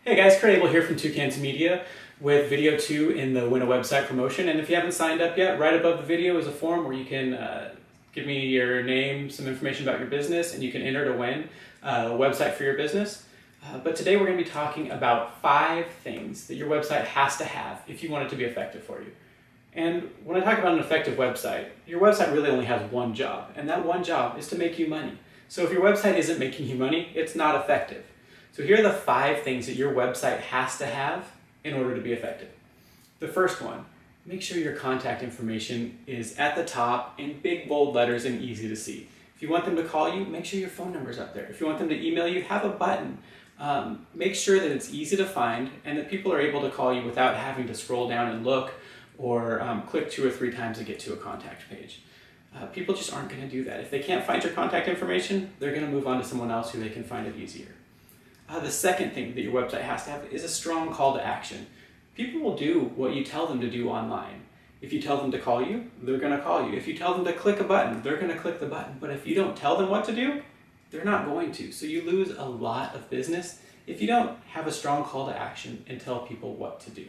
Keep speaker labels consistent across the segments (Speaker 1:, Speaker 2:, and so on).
Speaker 1: Hey guys, Kurt Abel here from Toucans Media with video 2 in the Win a Website promotion. And if you haven't signed up yet, right above the video is a form where you can give me your name, some information about your business, and you can enter to win a website for your business. But today we're going to be talking about 5 things that your website has to have if you want it to be effective for you. And when I talk about an effective website, your website really only has one job, and that one job is to make you money. So if your website isn't making you money, it's not effective. So here are the 5 things that your website has to have in order to be effective. The first one, make sure your contact information is at the top in big bold letters and easy to see. If you want them to call you, make sure your phone number is up there. If you want them to email you, have a button. Make sure that it's easy to find and that people are able to call you without having to scroll down and look or click 2 or 3 times to get to a contact page. People just aren't going to do that. If they can't find your contact information, they're going to move on to someone else who they can find it easier. The second thing that your website has to have is a strong call to action. People will do what you tell them to do online. If you tell them to call you, they're going to call you. If you tell them to click a button, they're going to click the button. But if you don't tell them what to do, they're not going to. So you lose a lot of business if you don't have a strong call to action and tell people what to do.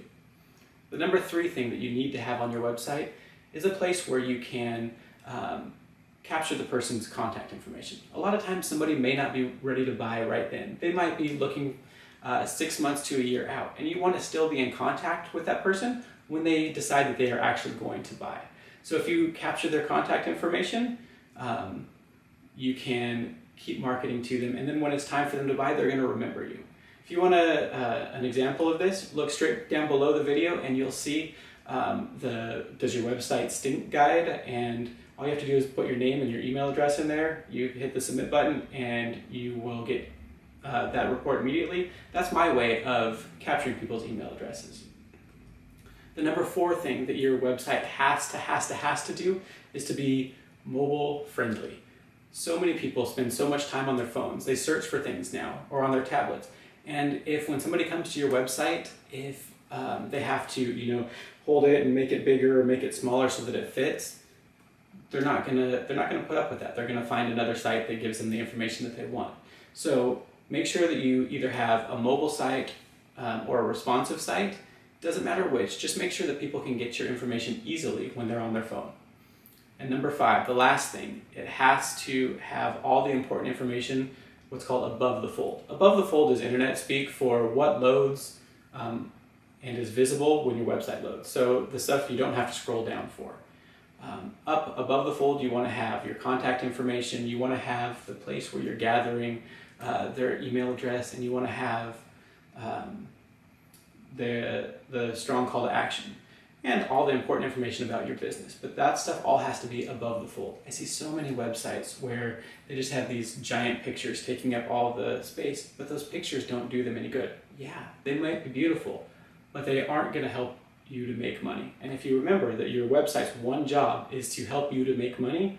Speaker 1: The number 3 thing that you need to have on your website is a place where you can capture the person's contact information. A lot of times somebody may not be ready to buy right then. They might be looking 6 months to a year out, and you want to still be in contact with that person when they decide that they are actually going to buy. So if you capture their contact information, you can keep marketing to them, and then when it's time for them to buy, they're going to remember you. If you want an example of this, look straight down below the video and you'll see the Does Your Website Stink guide, and all you have to do is put your name and your email address in there. You hit the submit button and you will get that report immediately. That's my way of capturing people's email addresses. The number 4 thing that your website has to do is to be mobile friendly. So many people spend so much time on their phones. They search for things now or on their tablets. And if when somebody comes to your website, if they have to, hold it and make it bigger or make it smaller so that it fits, they're not gonna put up with that. They're gonna find another site that gives them the information that they want. So make sure that you either have a mobile site or a responsive site. Doesn't matter which. Just make sure that people can get your information easily when they're on their phone. And number 5, the last thing, it has to have all the important information, what's called above the fold. Above the fold is internet speak for what loads and is visible when your website loads. So the stuff you don't have to scroll down for. Up above the fold, you want to have your contact information, you want to have the place where you're gathering their email address, and you want to have the strong call to action and all the important information about your business. But that stuff all has to be above the fold. I see so many websites where they just have these giant pictures taking up all the space, but those pictures don't do them any good. Yeah, they might be beautiful, but they aren't going to help you to make money. And if you remember that your website's one job is to help you to make money,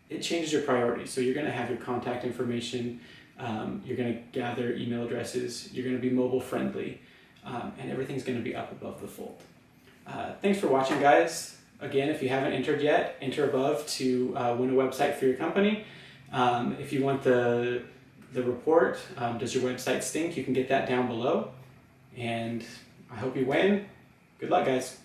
Speaker 1: it changes your priorities. So you're going to have your contact information, you're going to gather email addresses, you're going to be mobile friendly, and everything's going to be up above the fold. Thanks for watching, guys. Again, if you haven't entered yet, enter above to win a website for your company. If you want the report, Does Your Website Stink? You can get that down below. And I hope you win. Good luck, guys.